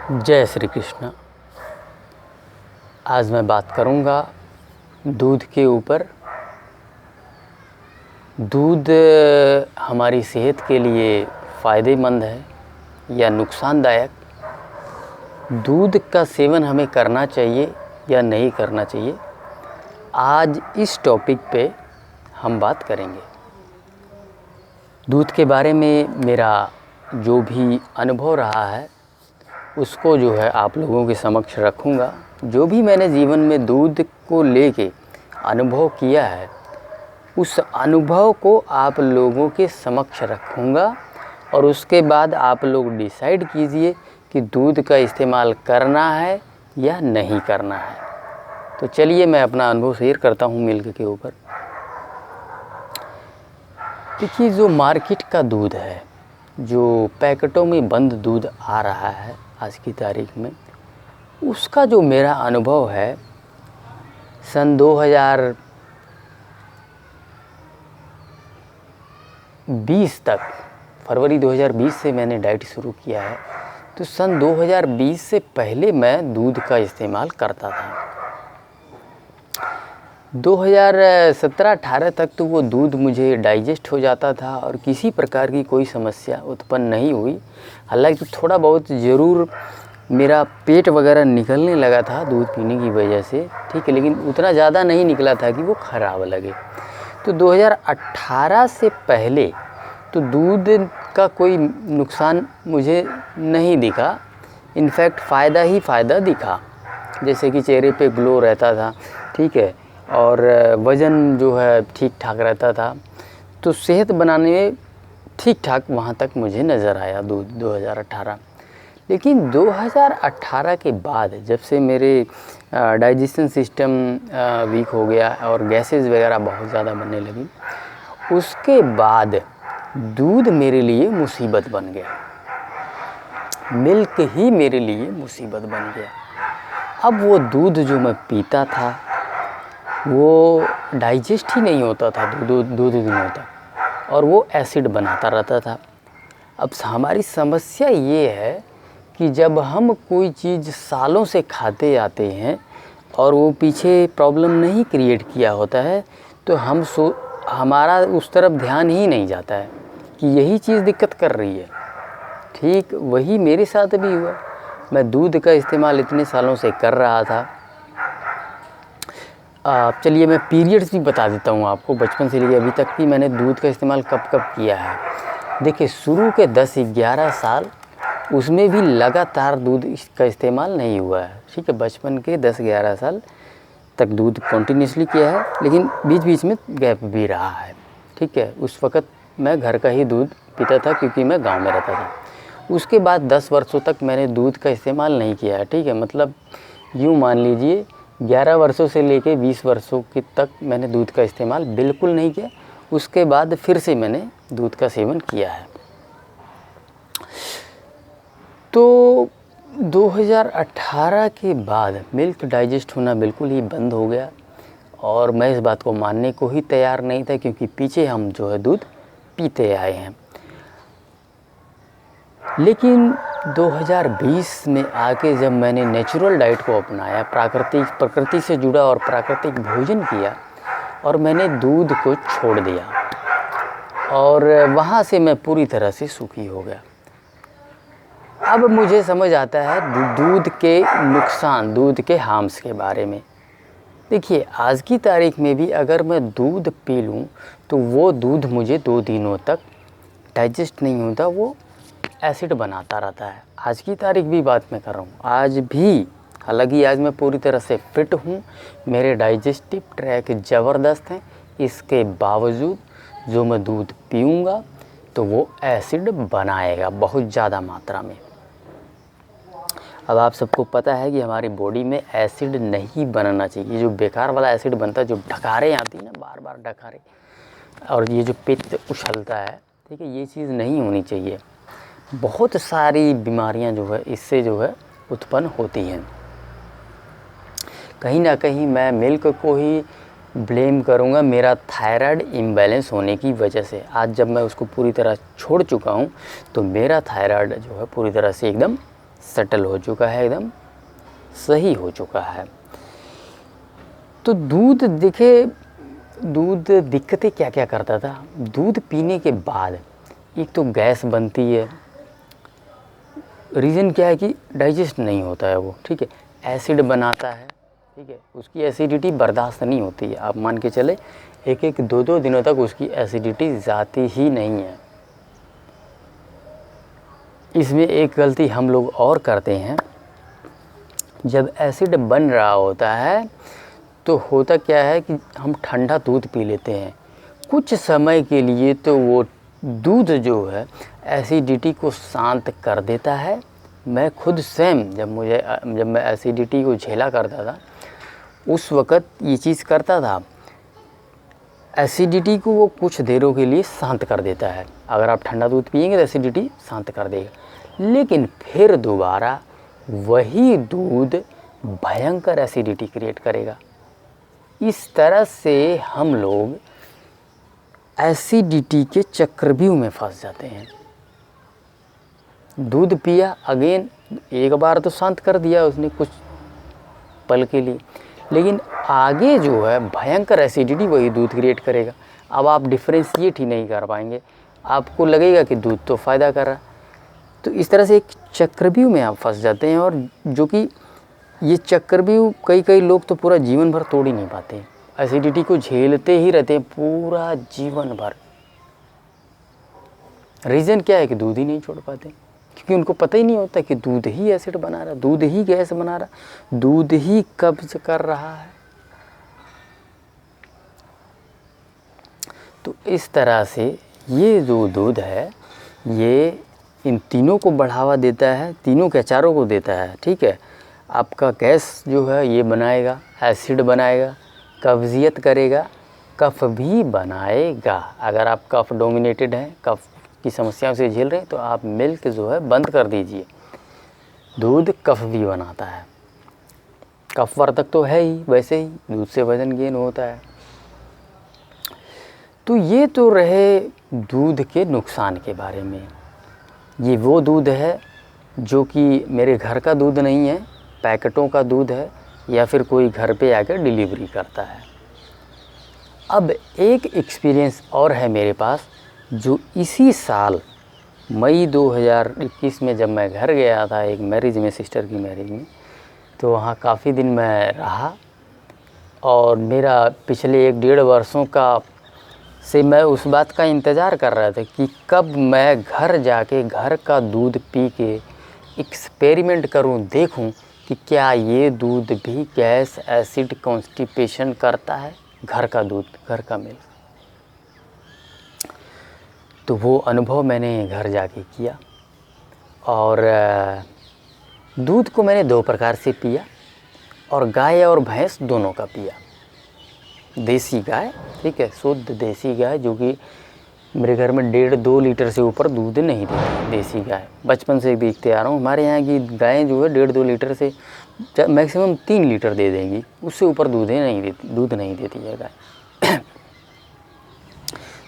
जय श्री कृष्ण। आज मैं बात करूंगा दूध के ऊपर। दूध हमारी सेहत के लिए फ़ायदेमंद है या नुकसानदायक? दूध का सेवन हमें करना चाहिए या नहीं करना चाहिए, आज इस टॉपिक पे हम बात करेंगे। दूध के बारे में मेरा जो भी अनुभव रहा है उसको जो है आप लोगों के समक्ष रखूँगा। जो भी मैंने जीवन में दूध को लेके अनुभव किया है उस अनुभव को आप लोगों के समक्ष रखूँगा और उसके बाद आप लोग डिसाइड कीजिए कि दूध का इस्तेमाल करना है या नहीं करना है। तो चलिए मैं अपना अनुभव शेयर करता हूँ मिल्क के ऊपर। देखिए, जो मार्केट का दूध है, जो पैकेटों में बंद दूध आ रहा है आज की तारीख में, उसका जो मेरा अनुभव है, सन 2020 तक, फरवरी 2020 से मैंने डाइट शुरू किया है, तो सन 2020 से पहले मैं दूध का इस्तेमाल करता था। 2017-18 तक तो वो दूध मुझे डाइजेस्ट हो जाता था और किसी प्रकार की कोई समस्या उत्पन्न नहीं हुई। हालांकि थोड़ा बहुत ज़रूर मेरा पेट वगैरह निकलने लगा था दूध पीने की वजह से, ठीक है, लेकिन उतना ज़्यादा नहीं निकला था कि वो ख़राब लगे। तो 2018 से पहले तो दूध का कोई नुकसान मुझे नहीं दिखा, इनफैक्ट फ़ायदा ही फ़ायदा दिखा। जैसे कि चेहरे पे ग्लो रहता था, ठीक है, और वज़न जो है ठीक ठाक रहता था। तो सेहत बनाने में ठीक ठाक वहाँ तक मुझे नज़र आया दूध 2018। लेकिन 2018 के बाद जब से मेरे डाइजेशन सिस्टम वीक हो गया और गैसेस वगैरह बहुत ज़्यादा बनने लगी, उसके बाद दूध मेरे लिए मुसीबत बन गया। मिल्क ही मेरे लिए मुसीबत बन गया। अब वो दूध जो मैं पीता था वो डाइजेस्ट ही नहीं होता था दो दिनों तक, और वो एसिड बनाता रहता था। अब हमारी समस्या ये है कि जब हम कोई चीज़ सालों से खाते आते हैं और वो पीछे प्रॉब्लम नहीं क्रिएट किया होता है, तो हमारा उस तरफ ध्यान ही नहीं जाता है कि यही चीज़ दिक्कत कर रही है। ठीक वही मेरे साथ भी हुआ। मैं दूध का इस्तेमाल इतने सालों से कर रहा था। चलिए मैं पीरियड्स भी बता देता हूँ आपको, बचपन से लेकर अभी तक की मैंने दूध का इस्तेमाल कब कब किया है। देखिए, शुरू के 10-11 साल उसमें भी लगातार दूध का इस्तेमाल नहीं हुआ है, ठीक है। बचपन के 10-11 साल तक दूध कंटिन्यूसली किया है, लेकिन बीच बीच में गैप भी रहा है, ठीक है। उस वक़्त मैं घर का ही दूध पीता था क्योंकि मैं गांव में रहता था। उसके बाद 10 वर्षों तक मैंने दूध का इस्तेमाल नहीं किया है, ठीक है। मतलब यूँ मान लीजिए 11 वर्षों से लेके 20 वर्षों के तक मैंने दूध का इस्तेमाल बिल्कुल नहीं किया। उसके बाद फिर से मैंने दूध का सेवन किया है। तो 2018 के बाद मिल्क डाइजेस्ट होना बिल्कुल ही बंद हो गया और मैं इस बात को मानने को ही तैयार नहीं था, क्योंकि पीछे हम जो है दूध पीते आए हैं। लेकिन 2020 में आके जब मैंने नेचुरल डाइट को अपनाया, प्रकृति से जुड़ा और प्राकृतिक भोजन किया और मैंने दूध को छोड़ दिया, और वहाँ से मैं पूरी तरह से सुखी हो गया। अब मुझे समझ आता है दूध के नुकसान, दूध के हार्म्स के बारे में। देखिए, आज की तारीख में भी अगर मैं दूध पी लूँ तो वो दूध मुझे 2 दिनों तक डाइजेस्ट नहीं होता, वो एसिड बनाता रहता है। आज की तारीख भी बात मैं कर रहा हूँ, आज भी, हालांकि आज मैं पूरी तरह से फिट हूँ, मेरे डाइजेस्टिव ट्रैक ज़बरदस्त हैं, इसके बावजूद जो मैं दूध पीऊँगा तो वो एसिड बनाएगा बहुत ज़्यादा मात्रा में। अब आप सबको पता है कि हमारी बॉडी में एसिड नहीं बनना चाहिए। जो बेकार वाला एसिड बनता है, जो ढकारें आती है ना, बार बार ढकारें, और ये जो पित्त उछलता है, ठीक है, ये चीज़ नहीं होनी चाहिए। बहुत सारी बीमारियां जो है इससे जो है उत्पन्न होती हैं। कहीं ना कहीं मैं मिल्क को ही ब्लेम करूंगा मेरा थायराइड इम्बैलेंस होने की वजह से। आज जब मैं उसको पूरी तरह छोड़ चुका हूं तो मेरा थायराइड जो है पूरी तरह से एकदम सेटल हो चुका है, एकदम सही हो चुका है। तो दूध दिक्कतें क्या क्या करता था। दूध पीने के बाद एक तो गैस बनती है, रीज़न क्या है कि डाइजेस्ट नहीं होता है वो, ठीक है, एसिड बनाता है, ठीक है, उसकी एसिडिटी बर्दाश्त नहीं होती है। आप मान के चले 1-2 दिनों तक उसकी एसिडिटी जाती ही नहीं है। इसमें एक गलती हम लोग और करते हैं, जब एसिड बन रहा होता है तो होता क्या है कि हम ठंडा दूध पी लेते हैं कुछ समय के लिए, तो वो दूध जो है एसिडिटी को शांत कर देता है। मैं खुद स्वयं जब मैं एसिडिटी को झेला करता था उस वक़्त ये चीज़ करता था, एसिडिटी को वो कुछ देरों के लिए शांत कर देता है। अगर आप ठंडा दूध पिएंगे तो एसिडिटी शांत कर देगा, लेकिन फिर दोबारा वही दूध भयंकर एसिडिटी क्रिएट करेगा। इस तरह से हम लोग एसिडिटी के चक्रव्यूह में फंस जाते हैं। दूध पिया, अगेन एक बार तो शांत कर दिया उसने कुछ पल के लिए, लेकिन आगे जो है भयंकर एसिडिटी वही दूध क्रिएट करेगा। अब आप डिफ्रेंशिएट ही नहीं कर पाएंगे, आपको लगेगा कि दूध तो फ़ायदा कर रहा है। तो इस तरह से एक चक्रव्यूह में आप फंस जाते हैं, और जो कि ये चक्रव्यूह कई लोग तो पूरा जीवन भर तोड़ ही नहीं पाते हैं, एसिडिटी को झेलते ही रहते हैं पूरा जीवन भर। रीज़न क्या है कि दूध ही नहीं छोड़ पाते, क्योंकि उनको पता ही नहीं होता कि दूध ही एसिड बना रहा, दूध ही गैस बना रहा, दूध ही कब्ज कर रहा है। तो इस तरह से ये जो दूध है ये इन तीनों को बढ़ावा देता है, तीनों के अचारों को देता है, ठीक है। आपका गैस जो है ये बनाएगा, एसिड बनाएगा, कब्जियत करेगा, कफ भी बनाएगा। अगर आप कफ डोमिनेटेड हैं, कफ की समस्याओं से झेल रहे हैं, तो आप मिल्क जो है बंद कर दीजिए। दूध कफ भी बनाता है, कफ वर्धक तो है ही, वैसे ही दूध से वजन गेन होता है। तो ये तो रहे दूध के नुकसान के बारे में। ये वो दूध है जो कि मेरे घर का दूध नहीं है, पैकेटों का दूध है, या फिर कोई घर पे आकर डिलीवरी करता है। अब एक एक्सपीरियंस और है मेरे पास, जो इसी साल मई 2021 में जब मैं घर गया था एक मैरिज में, सिस्टर की मैरिज में, तो वहाँ काफ़ी दिन मैं रहा, और मेरा पिछले 1-1.5 वर्षों का से मैं उस बात का इंतज़ार कर रहा था कि कब मैं घर जाके घर का दूध पी के एक्सपेरिमेंट करूं, देखूं कि क्या ये दूध भी गैस, एसिड, कॉन्स्टिपेशन करता है। घर का दूध, घर का मिल्क। तो वो अनुभव मैंने घर जाके किया, और दूध को मैंने 2 प्रकार से पिया, और गाय और भैंस दोनों का पिया। देसी गाय, ठीक है, शुद्ध देसी गाय, जो कि मेरे घर में 1.5-2 लीटर से ऊपर दूध नहीं देती। देसी गाय बचपन से देखते आ रहा हूँ, हमारे यहाँ की गायें जो है 1.5-2 लीटर से मैक्सिमम 3 लीटर दे देंगी, उससे ऊपर दूध नहीं देती है गाय।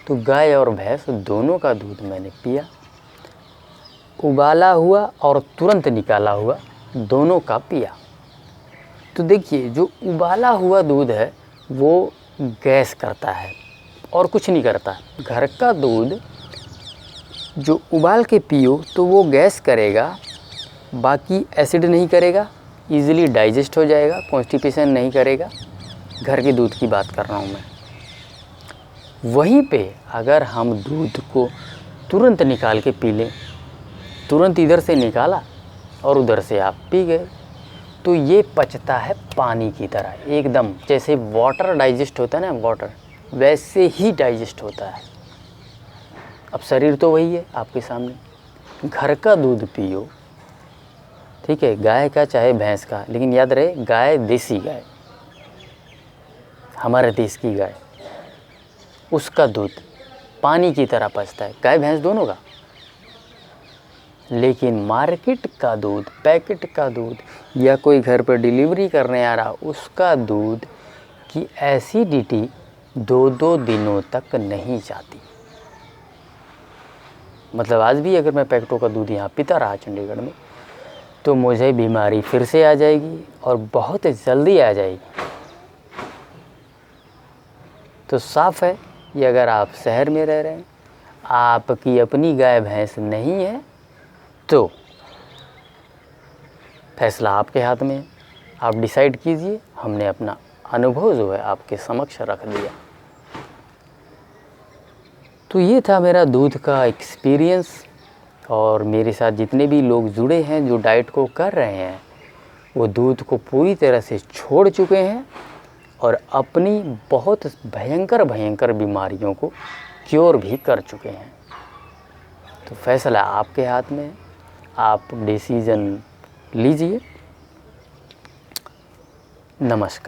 तो गाय और भैंस दोनों का दूध मैंने पिया, उबाला हुआ और तुरंत निकाला हुआ, दोनों का पिया। तो देखिए, जो उबाला हुआ दूध है वो गैस करता है और कुछ नहीं करता। घर का दूध जो उबाल के पियो तो वो गैस करेगा, बाकी एसिड नहीं करेगा, इजीली डाइजेस्ट हो जाएगा, कॉन्स्टिपेशन नहीं करेगा। घर के दूध की बात कर रहा हूँ मैं। वहीं पे अगर हम दूध को तुरंत निकाल के पी लें, तुरंत इधर से निकाला और उधर से आप पी गए, तो ये पचता है पानी की तरह, एकदम जैसे वाटर डाइजेस्ट होता है ना, वाटर वैसे ही डाइजेस्ट होता है। अब शरीर तो वही है आपके सामने। घर का दूध पियो, ठीक है, गाय का चाहे भैंस का, लेकिन याद रहे गाय देसी गाय, हमारे देश की गाय, उसका दूध पानी की तरह पचता है, गाय भैंस दोनों का। लेकिन मार्केट का दूध, पैकेट का दूध, या कोई घर पर डिलीवरी करने आ रहा, उसका दूध की एसिडिटी 2-2 दिनों तक नहीं जाती। मतलब आज भी अगर मैं पैकेटों का दूध यहाँ पीता रहा चंडीगढ़ में, तो मुझे बीमारी फिर से आ जाएगी और बहुत जल्दी आ जाएगी। तो साफ है कि अगर आप शहर में रह रहे हैं, आपकी अपनी गाय भैंस नहीं है, तो फैसला आपके हाथ में है। आप डिसाइड कीजिए। हमने अपना अनुभव जो है आपके समक्ष रख दिया। तो ये था मेरा दूध का एक्सपीरियंस। और मेरे साथ जितने भी लोग जुड़े हैं जो डाइट को कर रहे हैं, वो दूध को पूरी तरह से छोड़ चुके हैं और अपनी बहुत भयंकर भयंकर बीमारियों को क्योर भी कर चुके हैं। तो फैसला आपके हाथ में है, आप डिसीज़न लीजिए। नमस्कार।